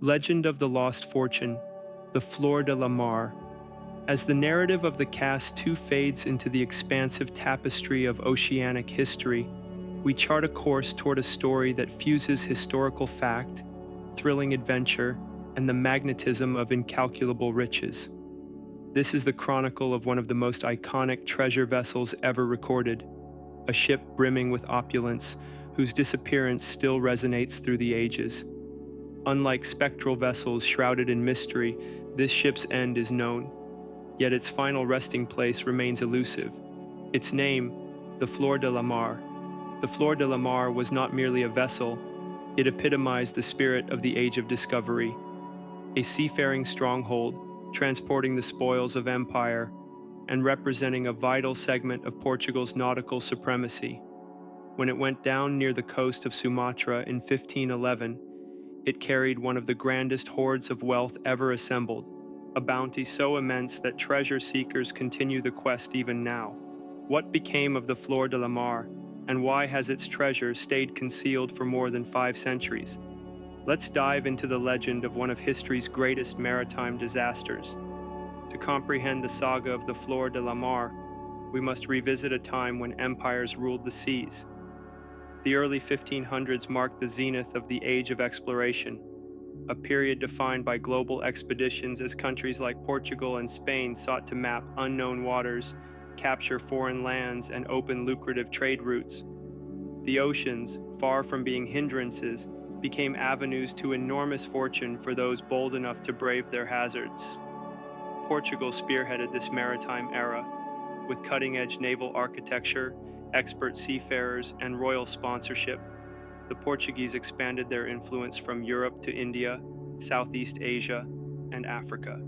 Legend of the Lost Fortune, the Flor de la Mar. As the narrative of the cast too fades into the expansive tapestry of oceanic history, we chart a course toward a story that fuses historical fact, thrilling adventure, and the magnetism of incalculable riches. This is the chronicle of one of the most iconic treasure vessels ever recorded, a ship brimming with opulence whose disappearance still resonates through the ages. Unlike spectral vessels shrouded in mystery, this ship's end is known, yet its final resting place remains elusive. Its name, the Flor de la Mar. The Flor de la Mar was not merely a vessel, it epitomized the spirit of the Age of Discovery, a seafaring stronghold, transporting the spoils of empire and representing a vital segment of Portugal's nautical supremacy. When it went down near the coast of Sumatra in 1511, it carried one of the grandest hoards of wealth ever assembled, a bounty so immense that treasure seekers continue the quest even now. What became of the Flor de la Mar, and why has its treasure stayed concealed for more than 5 centuries? Let's dive into the legend of one of history's greatest maritime disasters. To comprehend the saga of the Flor de la Mar, we must revisit a time when empires ruled the seas. The early 1500s marked the zenith of the Age of Exploration, a period defined by global expeditions as countries like Portugal and Spain sought to map unknown waters, capture foreign lands, and open lucrative trade routes. The oceans, far from being hindrances, became avenues to enormous fortune for those bold enough to brave their hazards. Portugal spearheaded this maritime era, with cutting-edge naval architecture, expert seafarers, and royal sponsorship. The Portuguese expanded their influence from Europe to India, Southeast Asia, and Africa.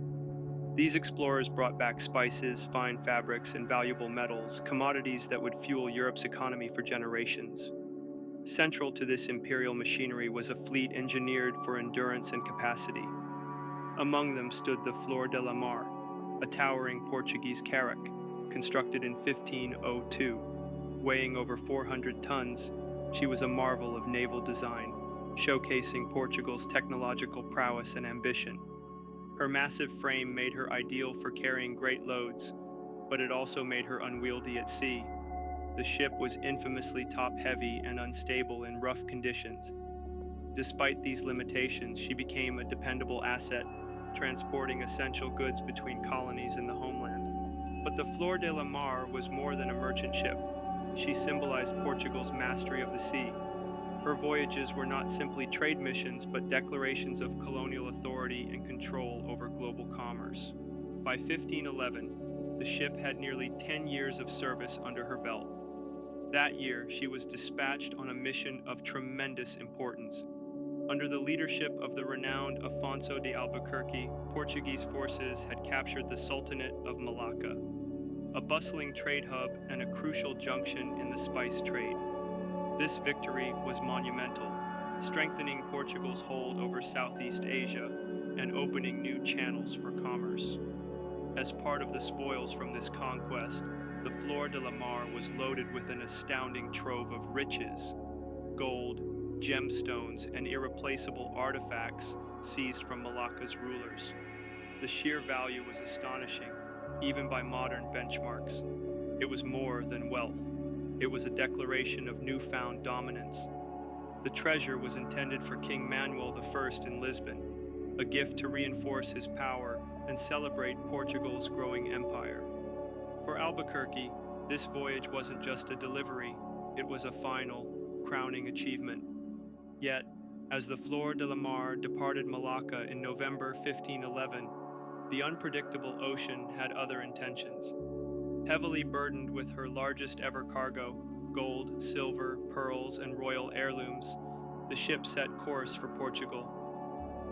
These explorers brought back spices, fine fabrics, and valuable metals, commodities that would fuel Europe's economy for generations. Central to this imperial machinery was a fleet engineered for endurance and capacity. Among them stood the Flor de la Mar, a towering Portuguese carrack, constructed in 1502. Weighing over 400 tons, she was a marvel of naval design, showcasing Portugal's technological prowess and ambition. Her massive frame made her ideal for carrying great loads, but it also made her unwieldy at sea. The ship was infamously top-heavy and unstable in rough conditions. Despite these limitations, she became a dependable asset, transporting essential goods between colonies and the homeland. But the Flor de la Mar was more than a merchant ship. She symbolized Portugal's mastery of the sea. Her voyages were not simply trade missions, but declarations of colonial authority and control over global commerce. By 1511, the ship had nearly 10 years of service under her belt. That year, she was dispatched on a mission of tremendous importance. Under the leadership of the renowned Afonso de Albuquerque, Portuguese forces had captured the Sultanate of Malacca, a bustling trade hub and a crucial junction in the spice trade. This victory was monumental, strengthening Portugal's hold over Southeast Asia and opening new channels for commerce. As part of the spoils from this conquest, the Flor de la Mar was loaded with an astounding trove of riches: gold, gemstones, and irreplaceable artifacts seized from Malacca's rulers. The sheer value was astonishing, even by modern benchmarks. It was more than wealth. It was a declaration of newfound dominance. The treasure was intended for King Manuel I in Lisbon, a gift to reinforce his power and celebrate Portugal's growing empire. For Albuquerque, this voyage wasn't just a delivery, it was a final, crowning achievement. Yet, as the Flor de la Mar departed Malacca in November 1511, the unpredictable ocean had other intentions. Heavily burdened with her largest ever cargo, gold, silver, pearls, and royal heirlooms, the ship set course for Portugal.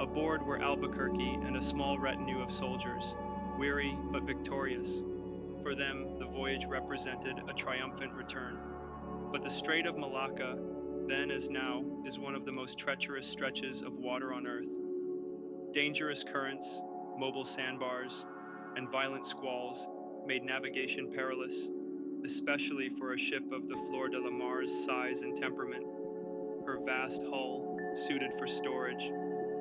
Aboard were Albuquerque and a small retinue of soldiers, weary but victorious. For them, the voyage represented a triumphant return. But the Strait of Malacca, then as now, is one of the most treacherous stretches of water on Earth. Dangerous currents, mobile sandbars, and violent squalls made navigation perilous, especially for a ship of the Flor de la Mar's size and temperament. Her vast hull, suited for storage,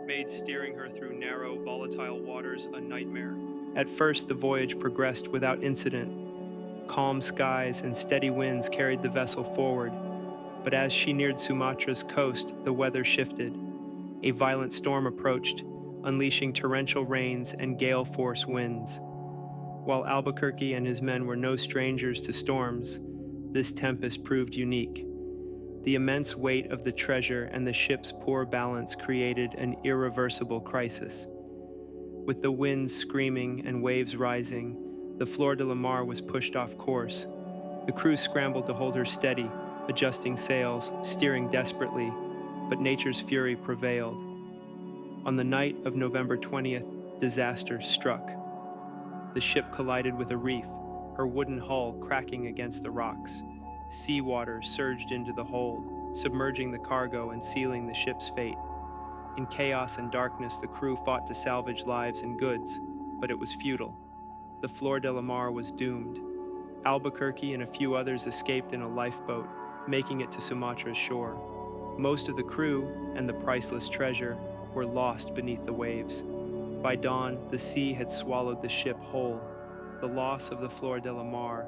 made steering her through narrow, volatile waters a nightmare. At first, the voyage progressed without incident. Calm skies and steady winds carried the vessel forward, but as she neared Sumatra's coast, the weather shifted. A violent storm approached, unleashing torrential rains and gale-force winds. While Albuquerque and his men were no strangers to storms, this tempest proved unique. The immense weight of the treasure and the ship's poor balance created an irreversible crisis. With the winds screaming and waves rising, the Flor de la Mar was pushed off course. The crew scrambled to hold her steady, adjusting sails, steering desperately, but nature's fury prevailed. On the night of November 20th, disaster struck. The ship collided with a reef, her wooden hull cracking against the rocks. Seawater surged into the hold, submerging the cargo and sealing the ship's fate. In chaos and darkness, the crew fought to salvage lives and goods, but it was futile. The Flor de la Mar was doomed. Albuquerque and a few others escaped in a lifeboat, making it to Sumatra's shore. Most of the crew and the priceless treasure were lost beneath the waves. By dawn, the sea had swallowed the ship whole. The loss of the Flor de la Mar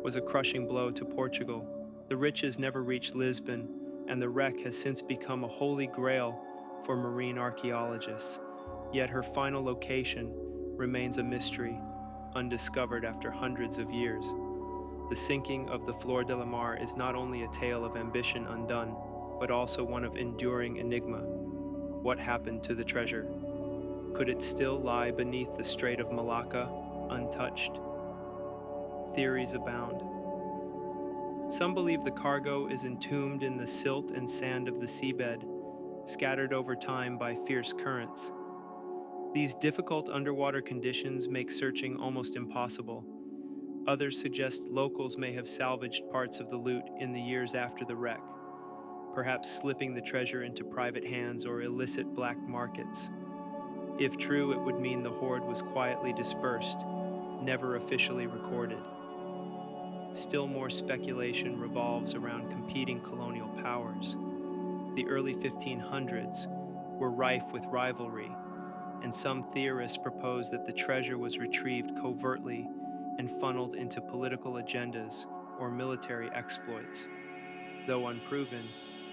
was a crushing blow to Portugal. The riches never reached Lisbon, and the wreck has since become a holy grail for marine archaeologists. Yet her final location remains a mystery, undiscovered after hundreds of years. The sinking of the Flor de la Mar is not only a tale of ambition undone, but also one of enduring enigma. What happened to the treasure? Could it still lie beneath the Strait of Malacca, untouched? Theories abound. Some believe the cargo is entombed in the silt and sand of the seabed, scattered over time by fierce currents. These difficult underwater conditions make searching almost impossible. Others suggest locals may have salvaged parts of the loot in the years after the wreck, perhaps slipping the treasure into private hands or illicit black markets. If true, it would mean the hoard was quietly dispersed, never officially recorded. Still more speculation revolves around competing colonial powers. The early 1500s were rife with rivalry, and some theorists propose that the treasure was retrieved covertly and funneled into political agendas or military exploits. Though unproven,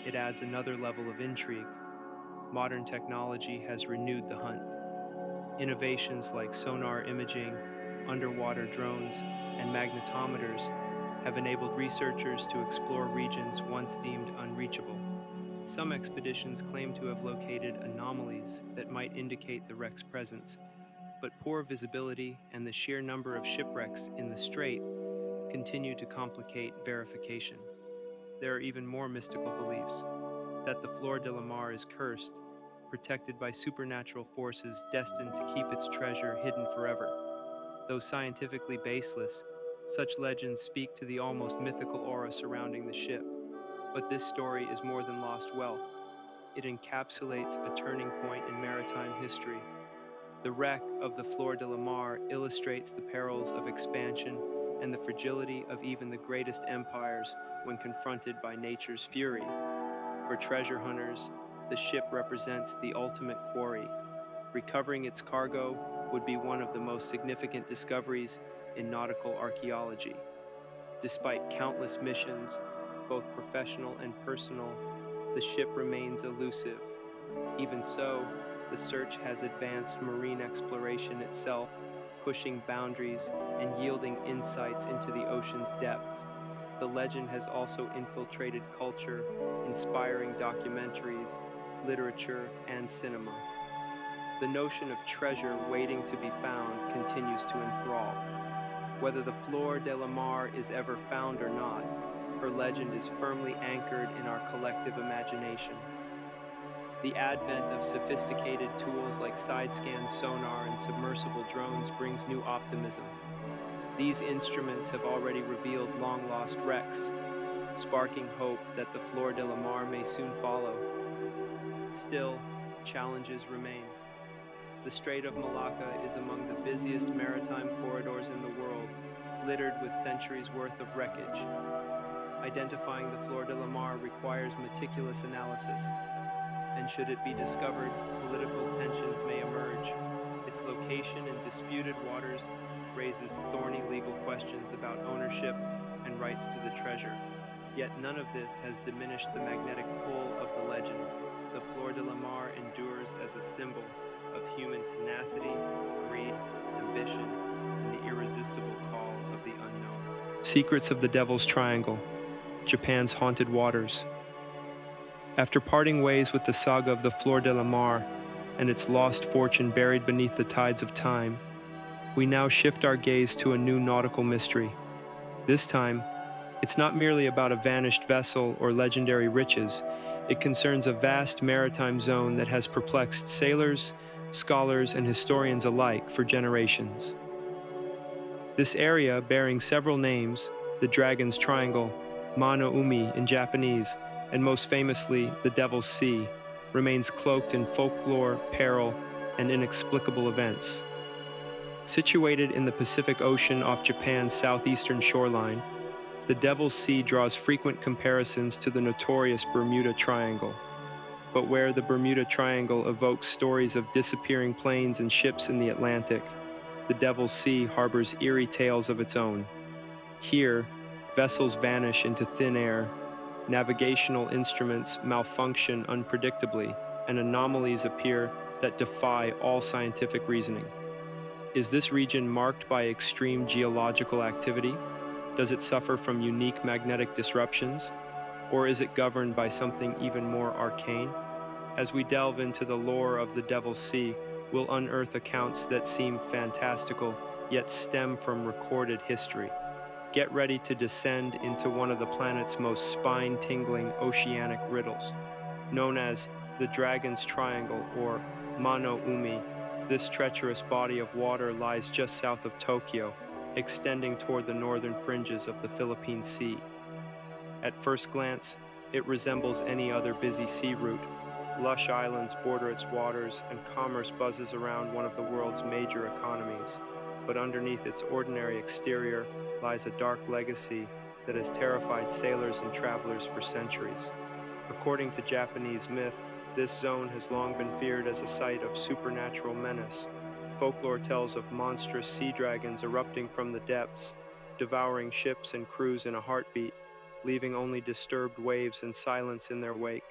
it adds another level of intrigue. Modern technology has renewed the hunt. Innovations like sonar imaging, underwater drones, and magnetometers have enabled researchers to explore regions once deemed unreachable. Some expeditions claim to have located anomalies that might indicate the wreck's presence, but poor visibility and the sheer number of shipwrecks in the strait continue to complicate verification. There are even more mystical beliefs: that the Flor de la Mar is cursed, protected by supernatural forces destined to keep its treasure hidden forever. Though scientifically baseless, such legends speak to the almost mythical aura surrounding the ship. But this story is more than lost wealth. It encapsulates a turning point in maritime history. The wreck of the Flor de la Mar illustrates the perils of expansion and the fragility of even the greatest empires when confronted by nature's fury. For treasure hunters, the ship represents the ultimate quarry. Recovering its cargo would be one of the most significant discoveries in nautical archaeology. Despite countless missions, both professional and personal, the ship remains elusive. Even so, the search has advanced marine exploration itself, pushing boundaries and yielding insights into the ocean's depths. The legend has also infiltrated culture, inspiring documentaries, literature, and cinema. The notion of treasure waiting to be found continues to enthrall. Whether the Flor de la Mar is ever found or not, her legend is firmly anchored in our collective imagination. The advent of sophisticated tools like side-scan sonar and submersible drones brings new optimism. These instruments have already revealed long-lost wrecks, sparking hope that the Flor de la Mar may soon follow. Still, challenges remain. The Strait of Malacca is among the busiest maritime corridors in the world, littered with centuries' worth of wreckage. Identifying the Flor de la Mar requires meticulous analysis. and should it be discovered, political tensions may emerge. Its location in disputed waters raises thorny legal questions about ownership and rights to the treasure. Yet none of this has diminished the magnetic pull of the legend. The Flor de la Mar endures as a symbol of human tenacity, greed, ambition, and the irresistible call of the unknown. Secrets of the Devil's Triangle, Japan's haunted waters. After parting ways with the saga of the Flor de la Mar and its lost fortune buried beneath the tides of time, we now shift our gaze to a new nautical mystery. This time, it's not merely about a vanished vessel or legendary riches. It concerns a vast maritime zone that has perplexed sailors, scholars, and historians alike for generations. This area, bearing several names, the Dragon's Triangle, Mano Umi in Japanese, and most famously, the Devil's Sea, remains cloaked in folklore, peril, and inexplicable events. Situated in the Pacific Ocean off Japan's southeastern shoreline, the Devil's Sea draws frequent comparisons to the notorious Bermuda Triangle. But where the Bermuda Triangle evokes stories of disappearing planes and ships in the Atlantic, the Devil's Sea harbors eerie tales of its own. Here, vessels vanish into thin air, navigational instruments malfunction unpredictably, and anomalies appear that defy all scientific reasoning. Is this region marked by extreme geological activity? Does it suffer from unique magnetic disruptions? Or is it governed by something even more arcane? As we delve into the lore of the Devil's Sea, we'll unearth accounts that seem fantastical, yet stem from recorded history. Get ready to descend into one of the planet's most spine-tingling oceanic riddles. Known as the Dragon's Triangle or Mano Umi, this treacherous body of water lies just south of Tokyo, extending toward the northern fringes of the Philippine Sea. At first glance, it resembles any other busy sea route. Lush islands border its waters, and commerce buzzes around one of the world's major economies. But underneath its ordinary exterior lies a dark legacy that has terrified sailors and travelers for centuries. According to Japanese myth, this zone has long been feared as a site of supernatural menace. Folklore tells of monstrous sea dragons erupting from the depths, devouring ships and crews in a heartbeat, leaving only disturbed waves and silence in their wake.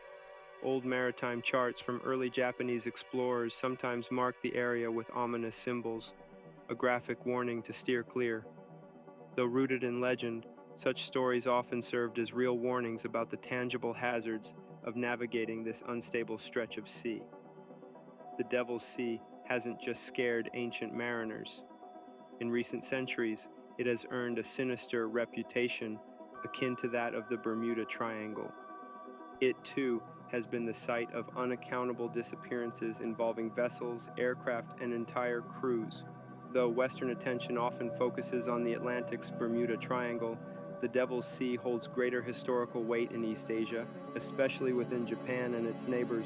Old maritime charts from early Japanese explorers sometimes mark the area with ominous symbols, a graphic warning to steer clear. Though rooted in legend, such stories often served as real warnings about the tangible hazards of navigating this unstable stretch of sea. The Devil's Sea hasn't just scared ancient mariners. In recent centuries, it has earned a sinister reputation akin to that of the Bermuda Triangle. It, too, has been the site of unaccountable disappearances involving vessels, aircraft, and entire crews. Though Western attention often focuses on the Atlantic's Bermuda Triangle, the Devil's Sea holds greater historical weight in East Asia, especially within Japan and its neighbors.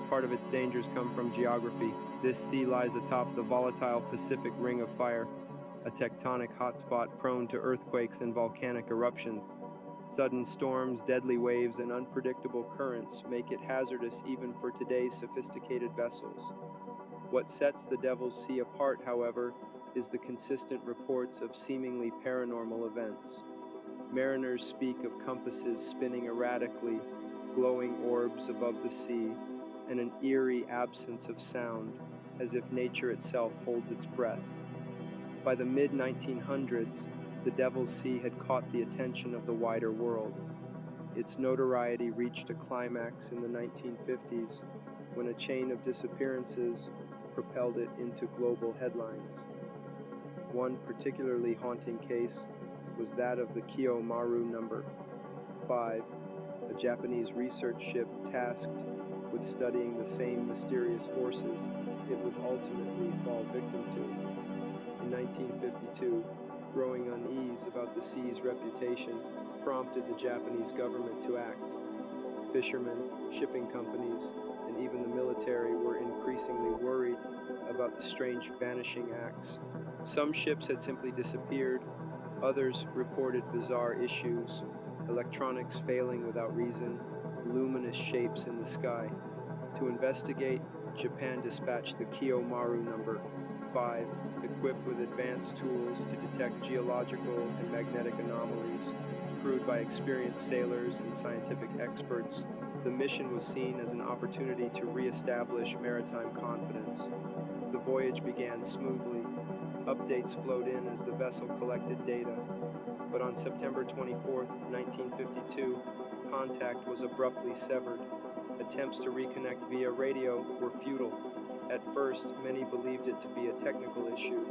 Part of its dangers come from geography. This sea lies atop the volatile Pacific Ring of Fire, a tectonic hotspot prone to earthquakes and volcanic eruptions. Sudden storms, deadly waves, and unpredictable currents make it hazardous even for today's sophisticated vessels. What sets the Devil's Sea apart, however, is the consistent reports of seemingly paranormal events. Mariners speak of compasses spinning erratically, glowing orbs above the sea, and an eerie absence of sound, as if nature itself holds its breath. By the mid-1900s, the Devil's Sea had caught the attention of the wider world. Its notoriety reached a climax in the 1950s when a chain of disappearances propelled it into global headlines. One particularly haunting case was that of the Kiyomaru No. 5, a Japanese research ship tasked with studying the same mysterious forces it would ultimately fall victim to. In 1952, growing unease about the sea's reputation prompted the Japanese government to act. Fishermen, shipping companies, and even the military were increasingly worried about the strange vanishing acts. Some ships had simply disappeared, others reported bizarre issues, electronics failing without reason, luminous shapes in the sky. To investigate, Japan dispatched the Kiyomaru No. 5, equipped with advanced tools to detect geological and magnetic anomalies. Crewed by experienced sailors and scientific experts, the mission was seen as an opportunity to re-establish maritime confidence. The voyage began smoothly. Updates flowed in as the vessel collected data. But on September 24, 1952, contact was abruptly severed. Attempts to reconnect via radio were futile. At first, many believed it to be a technical issue,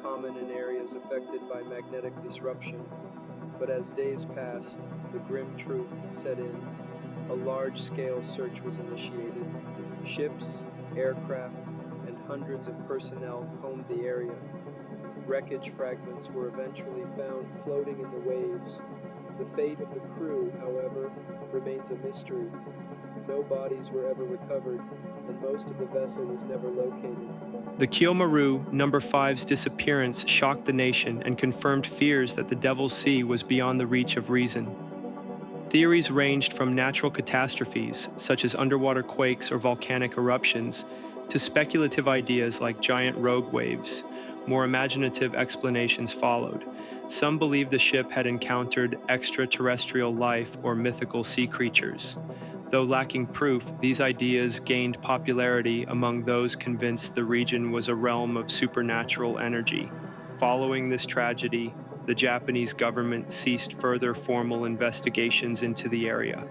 common in areas affected by magnetic disruption. But as days passed, the grim truth set in. A large-scale search was initiated. Ships, aircraft, and hundreds of personnel combed the area. Wreckage fragments were eventually found floating in the waves. The fate of the crew, however, remains a mystery. No bodies were ever recovered, and most of the vessel was never located. The Kiyomaru No. 5's disappearance shocked the nation and confirmed fears that the Devil's Sea was beyond the reach of reason. Theories ranged from natural catastrophes, such as underwater quakes or volcanic eruptions, to speculative ideas like giant rogue waves. More imaginative explanations followed. Some believed the ship had encountered extraterrestrial life or mythical sea creatures. Though lacking proof, these ideas gained popularity among those convinced the region was a realm of supernatural energy. Following this tragedy, the Japanese government ceased further formal investigations into the area.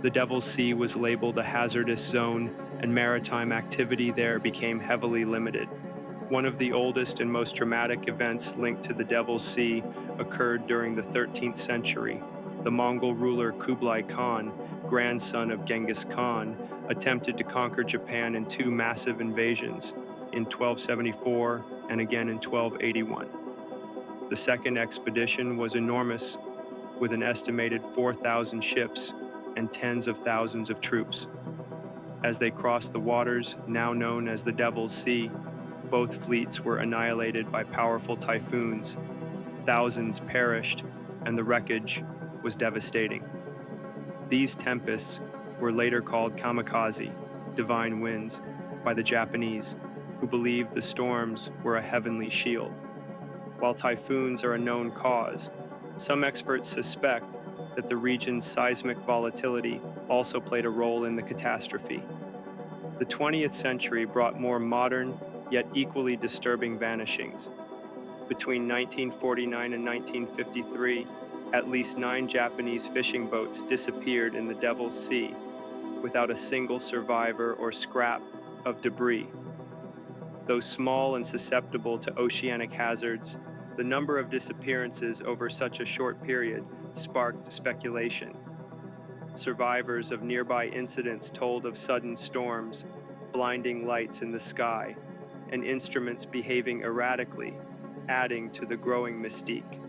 The Devil's Sea was labeled a hazardous zone, and maritime activity there became heavily limited. One of the oldest and most dramatic events linked to the Devil's Sea occurred during the 13th century. The Mongol ruler Kublai Khan, grandson of Genghis Khan, attempted to conquer Japan in two massive invasions, in 1274 and again in 1281. The second expedition was enormous, with an estimated 4,000 ships and tens of thousands of troops. As they crossed the waters, now known as the Devil's Sea, both fleets were annihilated by powerful typhoons. Thousands perished, and the wreckage was devastating. These tempests were later called kamikaze, divine winds, by the Japanese, who believed the storms were a heavenly shield. While typhoons are a known cause, some experts suspect that the region's seismic volatility also played a role in the catastrophe. The 20th century brought more modern, yet equally disturbing vanishings. Between 1949 and 1953, at least 9 Japanese fishing boats disappeared in the Devil's Sea, without a single survivor or scrap of debris. Though small and susceptible to oceanic hazards, the number of disappearances over such a short period sparked speculation. Survivors of nearby incidents told of sudden storms, blinding lights in the sky, and instruments behaving erratically, adding to the growing mystique.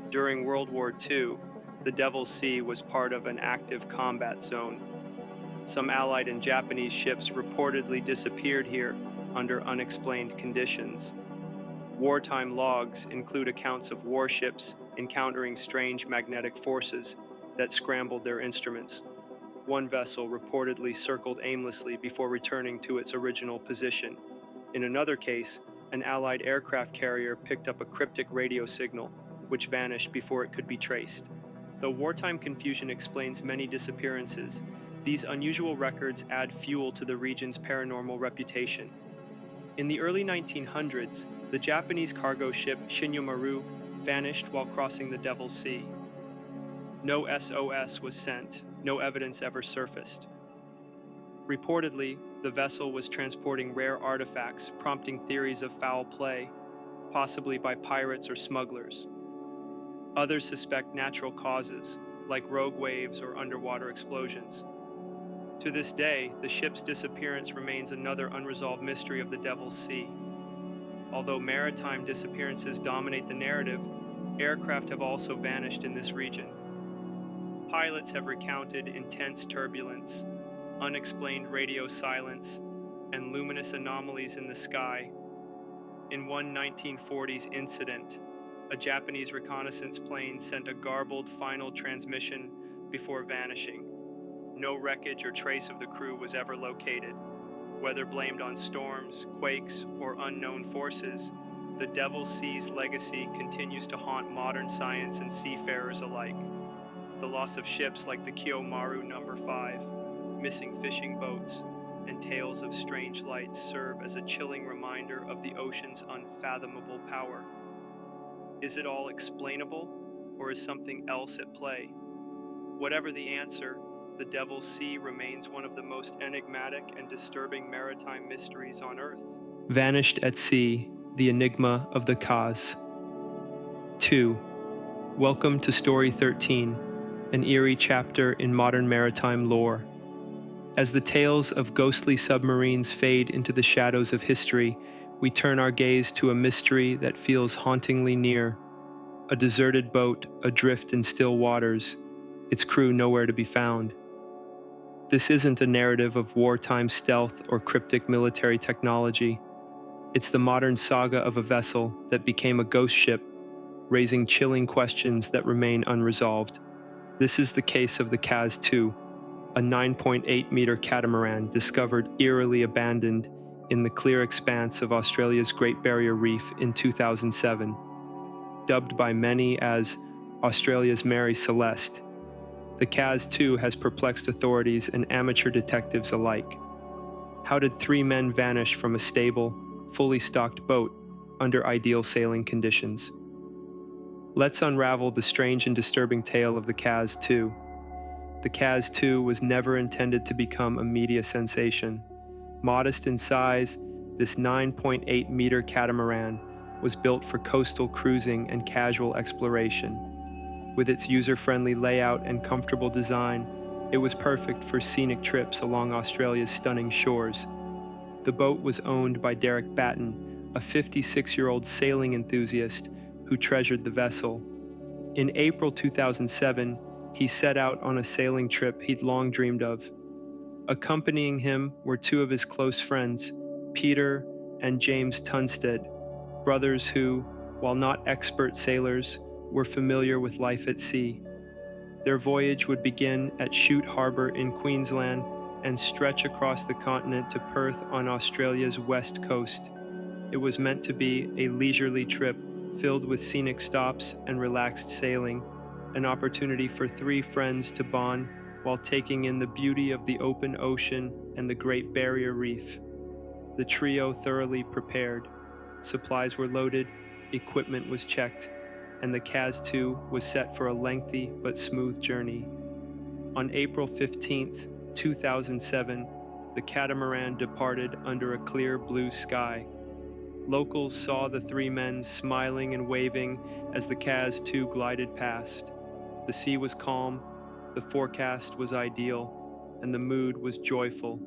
During World War II, the Devil's Sea was part of an active combat zone. Some Allied and Japanese ships reportedly disappeared here under unexplained conditions. Wartime logs include accounts of warships encountering strange magnetic forces that scrambled their instruments. One vessel reportedly circled aimlessly before returning to its original position. In another case, an Allied aircraft carrier picked up a cryptic radio signal, which vanished before it could be traced. Though wartime confusion explains many disappearances, these unusual records add fuel to the region's paranormal reputation. In the early 1900s, the Japanese cargo ship Shinyomaru vanished while crossing the Devil's Sea. No SOS was sent, no evidence ever surfaced. Reportedly, the vessel was transporting rare artifacts, prompting theories of foul play, possibly by pirates or smugglers. Others suspect natural causes, like rogue waves or underwater explosions. To this day, the ship's disappearance remains another unresolved mystery of the Devil's Sea. Although maritime disappearances dominate the narrative, aircraft have also vanished in this region. Pilots have recounted intense turbulence, unexplained radio silence, and luminous anomalies in the sky. In one 1940s incident, a Japanese reconnaissance plane sent a garbled final transmission before vanishing. No wreckage or trace of the crew was ever located. Whether blamed on storms, quakes, or unknown forces, the Devil Sea's legacy continues to haunt modern science and seafarers alike. The loss of ships like the Kiyomaru Number 5, missing fishing boats, and tales of strange lights serve as a chilling reminder of the ocean's unfathomable power. Is it all explainable, or is something else at play? Whatever the answer, the Devil's Sea remains one of the most enigmatic and disturbing maritime mysteries on Earth. Vanished at Sea, the Enigma of the Caz. 2. Welcome to Story 13, an eerie chapter in modern maritime lore. As the tales of ghostly submarines fade into the shadows of history, we turn our gaze to a mystery that feels hauntingly near. A deserted boat adrift in still waters, its crew nowhere to be found. This isn't a narrative of wartime stealth or cryptic military technology. It's the modern saga of a vessel that became a ghost ship, raising chilling questions that remain unresolved. This is the case of the Caz 2, a 9.8-meter catamaran discovered eerily abandoned in the clear expanse of Australia's Great Barrier Reef in 2007. Dubbed by many as Australia's Mary Celeste, the Caz 2 has perplexed authorities and amateur detectives alike. How did three men vanish from a stable, fully stocked boat under ideal sailing conditions? Let's unravel the strange and disturbing tale of the Caz 2. The Caz 2 was never intended to become a media sensation. Modest in size, this 9.8-meter catamaran was built for coastal cruising and casual exploration. With its user-friendly layout and comfortable design, it was perfect for scenic trips along Australia's stunning shores. The boat was owned by Derek Batten, a 56-year-old sailing enthusiast who treasured the vessel. In April 2007, he set out on a sailing trip he'd long dreamed of. Accompanying him were two of his close friends, Peter and James Tunstead, brothers who, while not expert sailors, were familiar with life at sea. Their voyage would begin at Shute Harbour in Queensland and stretch across the continent to Perth on Australia's west coast. It was meant to be a leisurely trip filled with scenic stops and relaxed sailing, an opportunity for three friends to bond while taking in the beauty of the open ocean and the Great Barrier Reef. The trio thoroughly prepared. Supplies were loaded, equipment was checked, and the Caz 2 was set for a lengthy but smooth journey. On April 15, 2007, the catamaran departed under a clear blue sky. Locals saw the three men smiling and waving as the Caz 2 glided past. The sea was calm, the forecast was ideal, and the mood was joyful.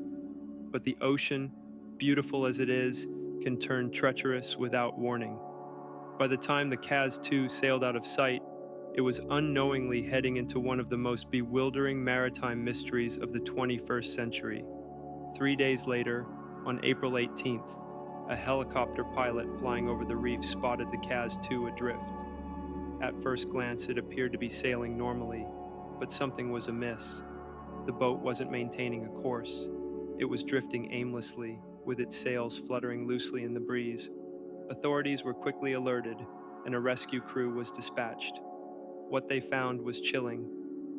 But the ocean, beautiful as it is, can turn treacherous without warning. By the time the Caz 2 sailed out of sight, it was unknowingly heading into one of the most bewildering maritime mysteries of the 21st century. 3 days later, on April 18th, a helicopter pilot flying over the reef spotted the Caz 2 adrift. At first glance, it appeared to be sailing normally, but something was amiss. The boat wasn't maintaining a course. It was drifting aimlessly, with its sails fluttering loosely in the breeze. Authorities were quickly alerted, and a rescue crew was dispatched. What they found was chilling.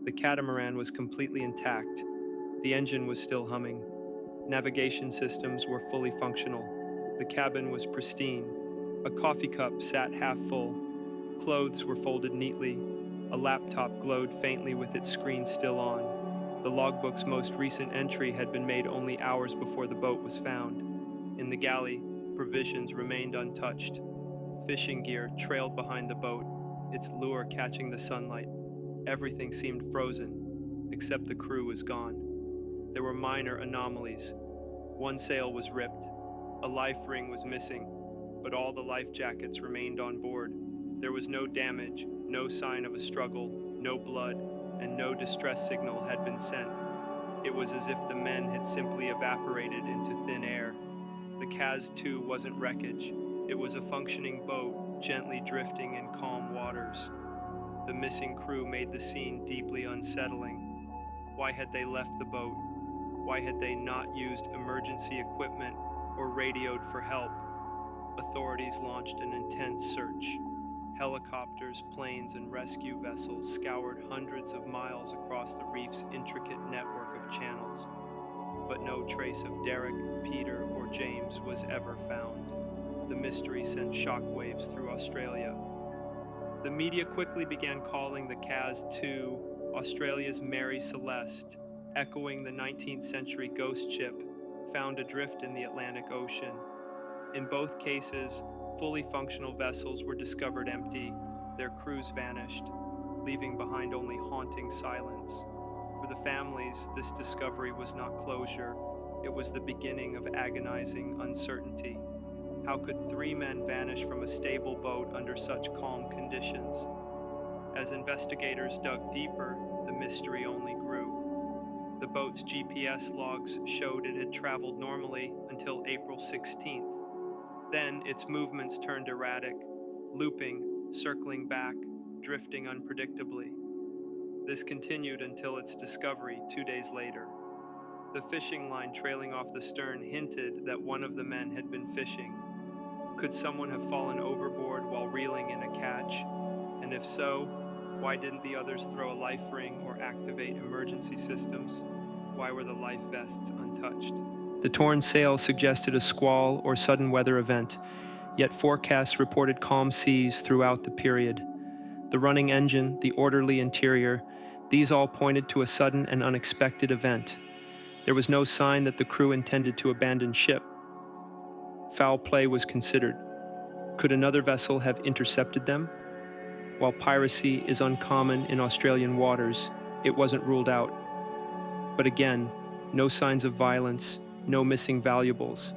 The catamaran was completely intact. The engine was still humming. Navigation systems were fully functional. The cabin was pristine. A coffee cup sat half full. Clothes were folded neatly. A laptop glowed faintly with its screen still on. The logbook's most recent entry had been made only hours before the boat was found. In the galley, provisions remained untouched. Fishing gear trailed behind the boat, its lure catching the sunlight. Everything seemed frozen, except the crew was gone. There were minor anomalies. One sail was ripped. A life ring was missing, but all the life jackets remained on board. There was no damage, no sign of a struggle, no blood, and no distress signal had been sent. It was as if the men had simply evaporated into thin air. The Caz 2 wasn't wreckage. It was a functioning boat, gently drifting in calm waters. The missing crew made the scene deeply unsettling. Why had they left the boat? Why had they not used emergency equipment or radioed for help? Authorities launched an intense search. Helicopters, planes, and rescue vessels scoured hundreds of miles across the reef's intricate network of channels, but no trace of Derek, Peter, or James was ever found. The mystery sent shockwaves through Australia. The media quickly began calling the CAS 2 Australia's Mary Celeste, echoing the 19th century ghost ship found adrift in the Atlantic Ocean. In both cases, fully functional vessels were discovered empty, their crews vanished, leaving behind only haunting silence. For the families, this discovery was not closure, it was the beginning of agonizing uncertainty. How could three men vanish from a stable boat under such calm conditions? As investigators dug deeper, the mystery only grew. The boat's GPS logs showed it had traveled normally until April 16th. Then its movements turned erratic, looping, circling back, drifting unpredictably. This continued until its discovery 2 days later. The fishing line trailing off the stern hinted that one of the men had been fishing. Could someone have fallen overboard while reeling in a catch? And if so, why didn't the others throw a life ring or activate emergency systems? Why were the life vests untouched? The torn sail suggested a squall or sudden weather event, yet forecasts reported calm seas throughout the period. The running engine, the orderly interior, these all pointed to a sudden and unexpected event. There was no sign that the crew intended to abandon ship. Foul play was considered. Could another vessel have intercepted them? While piracy is uncommon in Australian waters, it wasn't ruled out. But again, no signs of violence, no missing valuables.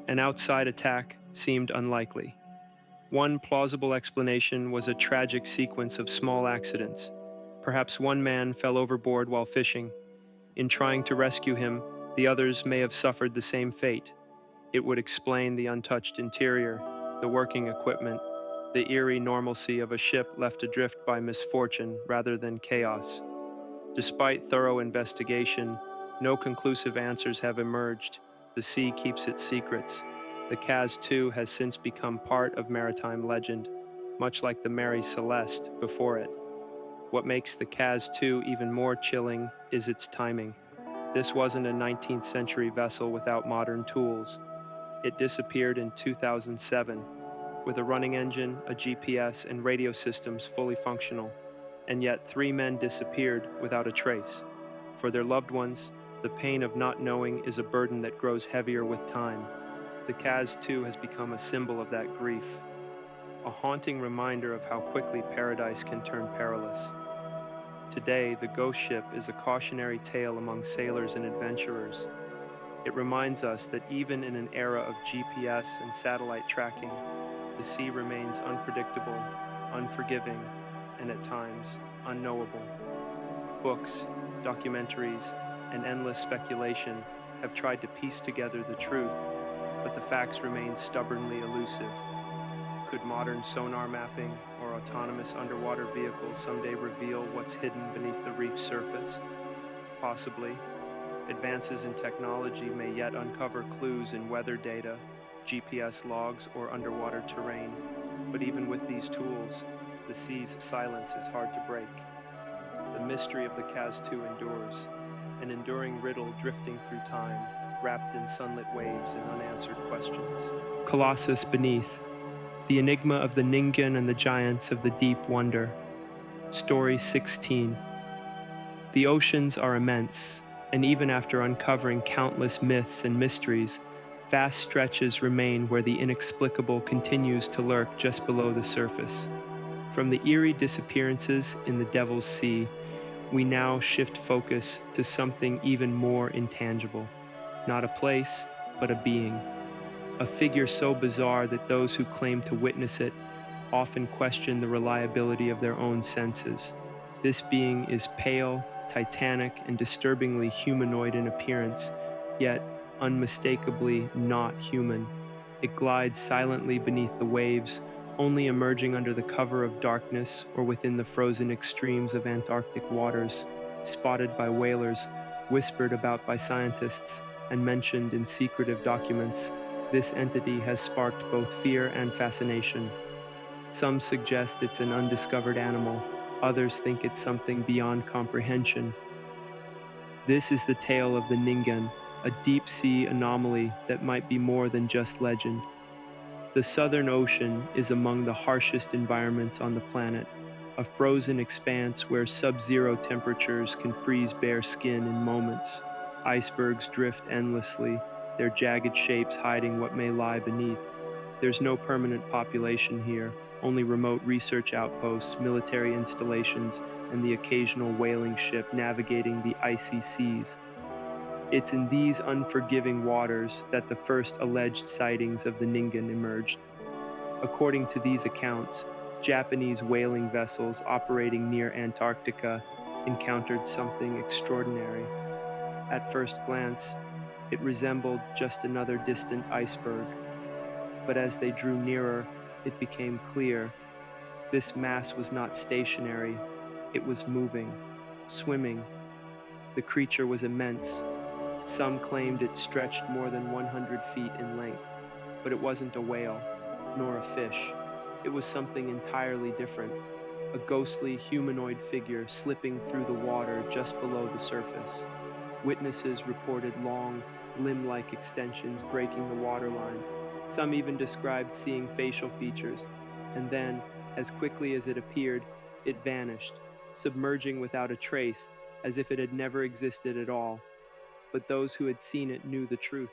An outside attack seemed unlikely. One plausible explanation was a tragic sequence of small accidents. Perhaps one man fell overboard while fishing. In trying to rescue him, the others may have suffered the same fate. It would explain the untouched interior, the working equipment, the eerie normalcy of a ship left adrift by misfortune rather than chaos. Despite thorough investigation, no conclusive answers have emerged. The sea keeps its secrets. The CAS 2 has since become part of maritime legend, much like the Mary Celeste before it. What makes the CAS 2 even more chilling is its timing. This wasn't a 19th century vessel without modern tools. It disappeared in 2007, with a running engine, a GPS, and radio systems fully functional. And yet 3 men disappeared without a trace. For their loved ones, the pain of not knowing is a burden that grows heavier with time. The CAS 2 has become a symbol of that grief, a haunting reminder of how quickly paradise can turn perilous. Today, the ghost ship is a cautionary tale among sailors and adventurers. It reminds us that even in an era of GPS and satellite tracking, the sea remains unpredictable, unforgiving, and at times, unknowable. Books, documentaries, and endless speculation have tried to piece together the truth, but the facts remain stubbornly elusive. Could modern sonar mapping or autonomous underwater vehicles someday reveal what's hidden beneath the reef's surface? Possibly. Advances in technology may yet uncover clues in weather data, GPS logs, or underwater terrain. But even with these tools, the sea's silence is hard to break. The mystery of the CAS 2 endures, an enduring riddle drifting through time, wrapped in sunlit waves and unanswered questions. Colossus beneath. The enigma of the Ningen and the giants of the deep wonder. Story 16. The oceans are immense, and even after uncovering countless myths and mysteries, vast stretches remain where the inexplicable continues to lurk just below the surface. From the eerie disappearances in the Devil's Sea, we now shift focus to something even more intangible. Not a place, but a being. A figure so bizarre that those who claim to witness it often question the reliability of their own senses. This being is pale, titanic, and disturbingly humanoid in appearance, yet unmistakably not human. It glides silently beneath the waves, only emerging under the cover of darkness or within the frozen extremes of Antarctic waters. spotted by whalers, whispered about by scientists, and mentioned in secretive documents. This entity has sparked both fear and fascination. Some suggest it's an undiscovered animal, others think it's something beyond comprehension. This is the tale of the Ningen, a deep-sea anomaly that might be more than just legend. The Southern Ocean is among the harshest environments on the planet, a frozen expanse where sub-zero temperatures can freeze bare skin in moments. Icebergs drift endlessly, their jagged shapes hiding what may lie beneath. There's no permanent population here, only remote research outposts, military installations, and the occasional whaling ship navigating the icy seas. It's in these unforgiving waters that the first alleged sightings of the Ningen emerged. According to these accounts, Japanese whaling vessels operating near Antarctica encountered something extraordinary. At first glance, it resembled just another distant iceberg. But as they drew nearer, it became clear this mass was not stationary, it was moving, swimming. The creature was immense. Some claimed it stretched more than 100 feet in length, but it wasn't a whale, nor a fish. It was something entirely different, a ghostly humanoid figure slipping through the water just below the surface. Witnesses reported long, limb-like extensions breaking the waterline. Some even described seeing facial features, and then, as quickly as it appeared, it vanished, submerging without a trace, as if it had never existed at all. But those who had seen it knew the truth.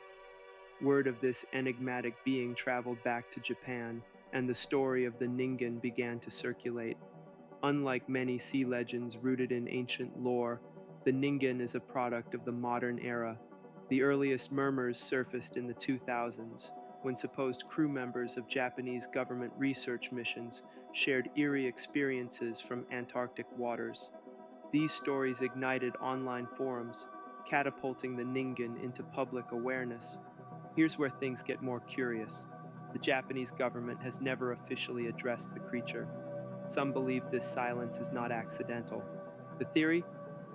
Word of this enigmatic being traveled back to Japan, and the story of the Ningen began to circulate. Unlike many sea legends rooted in ancient lore, the Ningen is a product of the modern era. The earliest murmurs surfaced in the 2000s, when supposed crew members of Japanese government research missions shared eerie experiences from Antarctic waters. These stories ignited online forums, catapulting the Ningen into public awareness. Here's where things get more curious. The Japanese government has never officially addressed the creature. Some believe this silence is not accidental. The theory?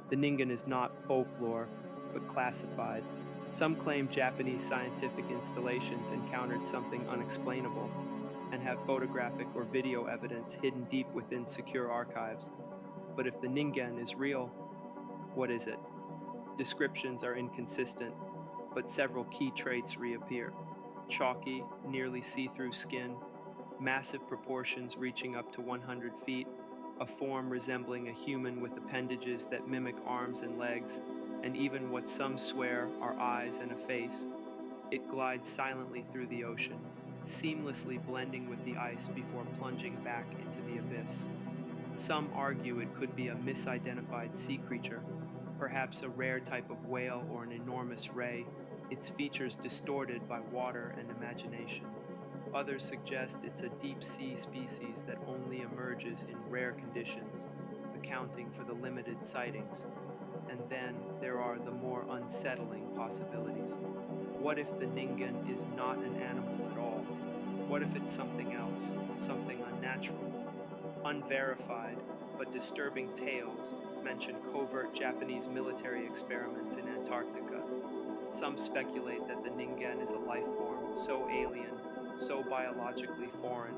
The Ningen is not folklore, but classified. Some claim Japanese scientific installations encountered something unexplainable and have photographic or video evidence hidden deep within secure archives. But if the Ningen is real, what is it? Descriptions are inconsistent, but several key traits reappear. Chalky, nearly see-through skin, massive proportions reaching up to 100 feet, a form resembling a human with appendages that mimic arms and legs, and even what some swear are eyes and a face. It glides silently through the ocean, seamlessly blending with the ice before plunging back into the abyss. Some argue it could be a misidentified sea creature, perhaps a rare type of whale or an enormous ray, its features distorted by water and imagination. Others suggest it's a deep-sea species that only emerges in rare conditions, accounting for the limited sightings. And then there are the more unsettling possibilities. What if the Ningen is not an animal at all? What if it's something else, something unnatural? Unverified but disturbing tales mention covert Japanese military experiments in Antarctica. Some speculate that the Ningen is a life form so alien, so biologically foreign,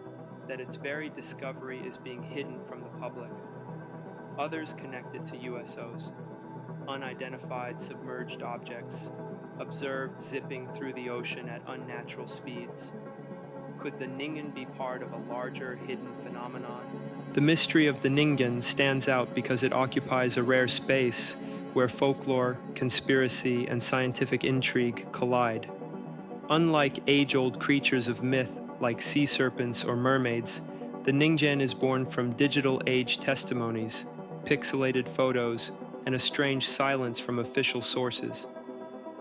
that its very discovery is being hidden from the public. Others connect it to USOs, unidentified submerged objects, observed zipping through the ocean at unnatural speeds. Could the Ningen be part of a larger hidden phenomenon? The mystery of the Ningen stands out because it occupies a rare space where folklore, conspiracy, and scientific intrigue collide. Unlike age-old creatures of myth like sea serpents or mermaids, the Ningen is born from digital age testimonies, pixelated photos, and a strange silence from official sources.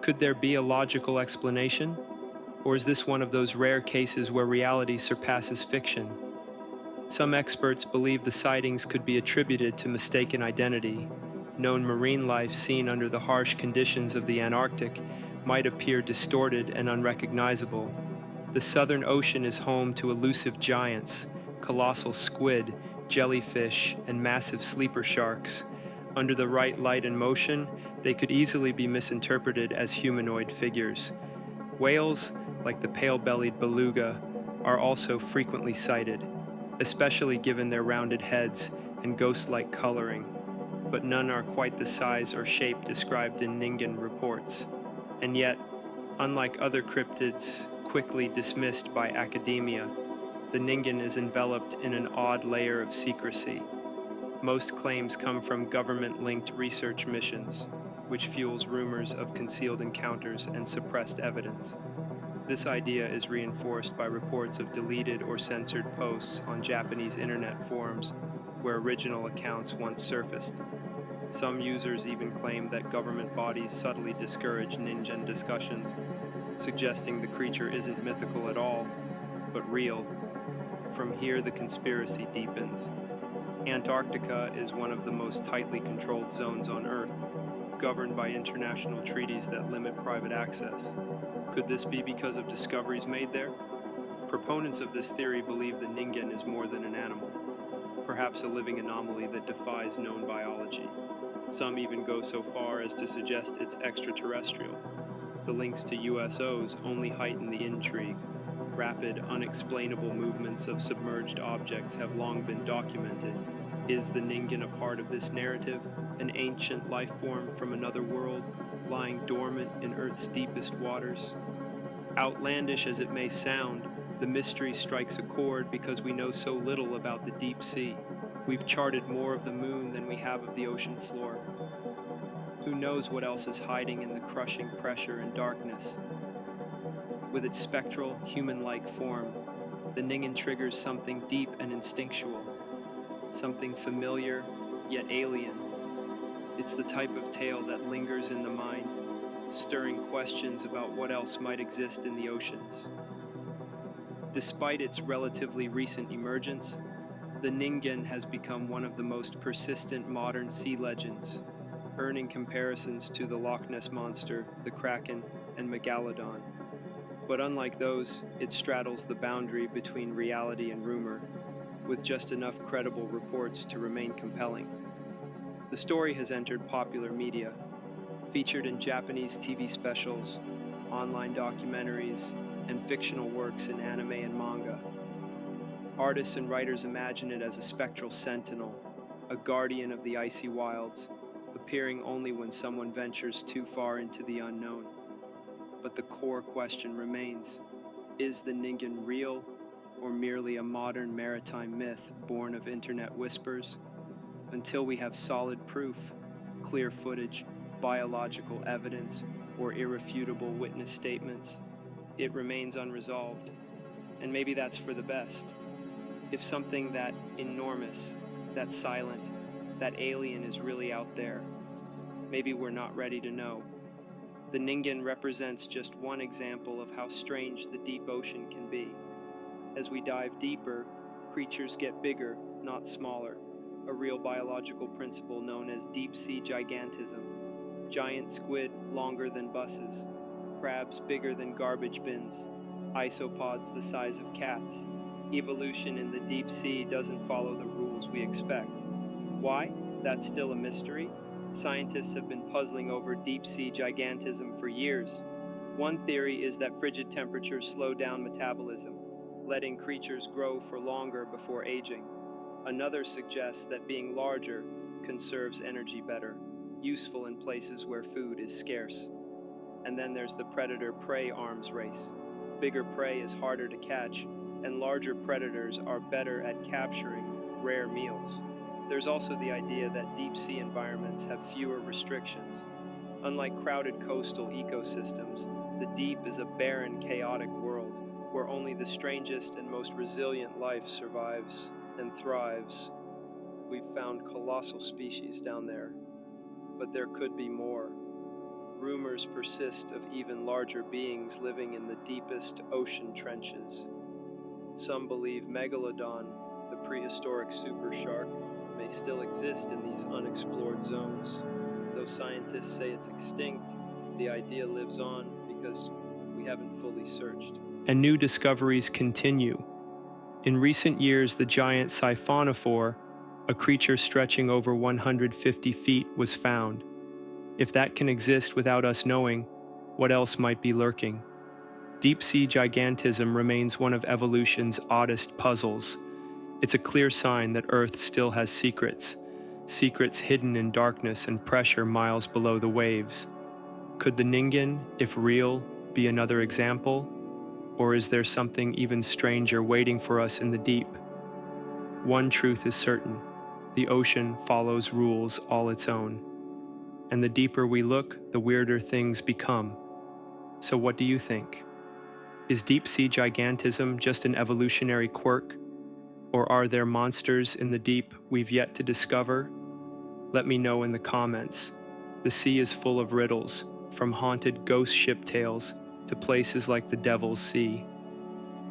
Could there be a logical explanation? Or is this one of those rare cases where reality surpasses fiction? Some experts believe the sightings could be attributed to mistaken identity. Known marine life seen under the harsh conditions of the Antarctic might appear distorted and unrecognizable. The Southern Ocean is home to elusive giants, colossal squid, jellyfish, and massive sleeper sharks, Under the right light and motion, they could easily be misinterpreted as humanoid figures. Whales, like the pale-bellied beluga, are also frequently sighted, especially given their rounded heads and ghost-like coloring, but none are quite the size or shape described in Ningen reports. And yet, unlike other cryptids quickly dismissed by academia, the Ningen is enveloped in an odd layer of secrecy. Most claims come from government-linked research missions, which fuels rumors of concealed encounters and suppressed evidence. This idea is reinforced by reports of deleted or censored posts on Japanese internet forums where original accounts once surfaced. Some users even claim that government bodies subtly discourage Ningen discussions, suggesting the creature isn't mythical at all, but real. From here, the conspiracy deepens. Antarctica is one of the most tightly controlled zones on Earth, governed by international treaties that limit private access. Could this be because of discoveries made there? Proponents of this theory believe the Ningen is more than an animal, perhaps a living anomaly that defies known biology. Some even go so far as to suggest it's extraterrestrial. The links to USOs only heighten the intrigue. Rapid, unexplainable movements of submerged objects have long been documented. Is the Ningen a part of this narrative, an ancient life form from another world, lying dormant in Earth's deepest waters? Outlandish as it may sound, the mystery strikes a chord because we know so little about the deep sea. We've charted more of the moon than we have of the ocean floor. Who knows what else is hiding in the crushing pressure and darkness? With its spectral, human-like form, the Ningen triggers something deep and instinctual, something familiar yet alien. It's the type of tale that lingers in the mind, stirring questions about what else might exist in the oceans. Despite its relatively recent emergence, the Ningen has become one of the most persistent modern sea legends, earning comparisons to the Loch Ness Monster, the Kraken, and Megalodon. But unlike those, it straddles the boundary between reality and rumor, with just enough credible reports to remain compelling. The story has entered popular media, featured in Japanese TV specials, online documentaries, and fictional works in anime and manga. Artists and writers imagine it as a spectral sentinel, a guardian of the icy wilds, appearing only when someone ventures too far into the unknown. But the core question remains: is the Ningen real, or merely a modern maritime myth born of internet whispers? Until we have solid proof, clear footage, biological evidence, or irrefutable witness statements, it remains unresolved. And maybe that's for the best. If something that enormous, that silent, that alien is really out there, maybe we're not ready to know. The Ningen represents just one example of how strange the deep ocean can be. As we dive deeper, creatures get bigger, not smaller, a real biological principle known as deep-sea gigantism. Giant squid longer than buses, crabs bigger than garbage bins, isopods the size of cats. Evolution in the deep sea doesn't follow the rules we expect. Why? That's still a mystery. Scientists have been puzzling over deep-sea gigantism for years. One theory is that frigid temperatures slow down metabolism, letting creatures grow for longer before aging. Another suggests that being larger conserves energy better, useful in places where food is scarce. And then there's the predator-prey arms race. Bigger prey is harder to catch, and larger predators are better at capturing rare meals. There's also the idea that deep-sea environments have fewer restrictions. Unlike crowded coastal ecosystems, the deep is a barren, chaotic world where only the strangest and most resilient life survives and thrives. We've found colossal species down there, but there could be more. Rumors persist of even larger beings living in the deepest ocean trenches. Some believe Megalodon, the prehistoric super shark, may still exist in these unexplored zones. Though scientists say it's extinct, the idea lives on because we haven't fully searched. And new discoveries continue. In recent years, the giant siphonophore, A creature stretching over 150 feet was found. If that can exist without us knowing, what else might be lurking? Deep-sea gigantism remains one of evolution's oddest puzzles. It's a clear sign that Earth still has secrets, secrets hidden in darkness and pressure miles below the waves. Could the Ningen, if real, be another example? Or is there something even stranger waiting for us in the deep? One truth is certain: the ocean follows rules all its own. And the deeper we look, the weirder things become. So what do you think? Is deep-sea gigantism just an evolutionary quirk? Or are there monsters in the deep we've yet to discover? Let me know in the comments. The sea is full of riddles, from haunted ghost ship tales to places like the Devil's Sea.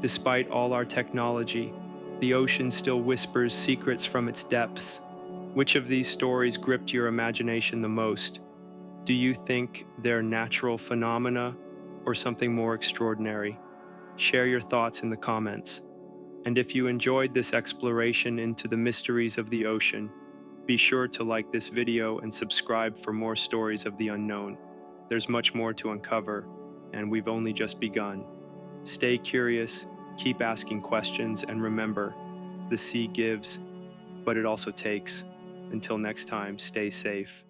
Despite all our technology, the ocean still whispers secrets from its depths. Which of these stories gripped your imagination the most? Do you think they're natural phenomena or something more extraordinary? Share your thoughts in the comments. And if you enjoyed this exploration into the mysteries of the ocean, be sure to like this video and subscribe for more stories of the unknown. There's much more to uncover, and we've only just begun. Stay curious, keep asking questions, and remember, the sea gives, but it also takes. Until next time, stay safe.